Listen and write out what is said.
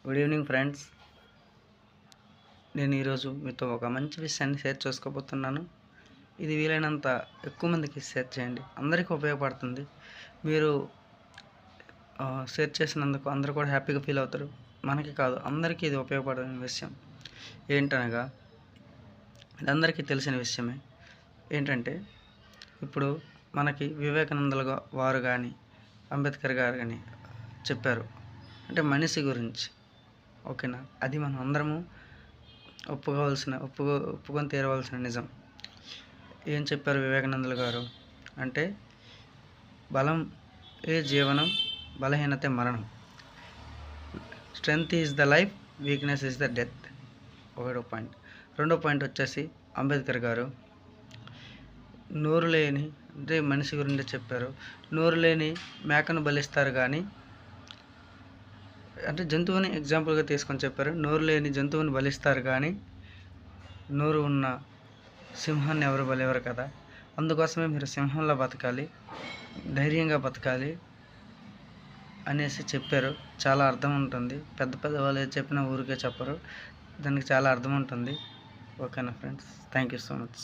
Good evening friends. నేను ఈరోజు మీతో ఒక మంచి విషయాన్ని షేర్ చేసుకోబోతున్నాను. ఇది వీలైనంత ఎక్కువ మందికి షేర్ చేయండి, అందరికీ ఉపయోగపడుతుంది. మీరు షేర్ చేసినందుకు అందరూ కూడా హ్యాపీగా ఫీల్ అవుతారు. మనకి కాదు, అందరికీ ఇది ఉపయోగపడే విషయం. ఏంటనగా ఇది అందరికీ తెలిసిన విషయమే. ఏంటంటే ఇప్పుడు మనకి వివేకానందుల వారు కానీ అంబేద్కర్ గారు కానీ చెప్పారు, అంటే మనిషి గురించి. ఓకేనా? అది మనం అందరము ఒప్పుకొని తీరవలసిన నిజం. ఏం చెప్పారు వివేకానందుల గారు అంటే, బలం ఏ జీవనం, బలహీనతే మరణం. Strength is the life, weakness is the death. ఒకటో పాయింట్. రెండో పాయింట్ వచ్చేసి అంబేద్కర్ గారు నోరు లేని, అంటే మనిషి గురించి చెప్పారు. నోరు లేని మేకను బలిస్తారు కానీ, అంటే జంతువుని ఎగ్జాంపుల్గా తీసుకొని చెప్పారు. నోరు లేని జంతువుని బలిస్తారు కానీ నోరు ఉన్న సింహాన్ని ఎవరు బలివ్వరు కదా. అందుకోసమే మీరు సింహంలా బతకాలి, ధైర్యంగా బతకాలి అనేసి చెప్పారు. చాలా అర్థం ఉంటుంది. పెద్ద పెద్ద వాళ్ళు చెప్పిన ఊరికే చెప్పరు, దానికి చాలా అర్థం ఉంటుంది. ఓకేనా friends? Thank you so much.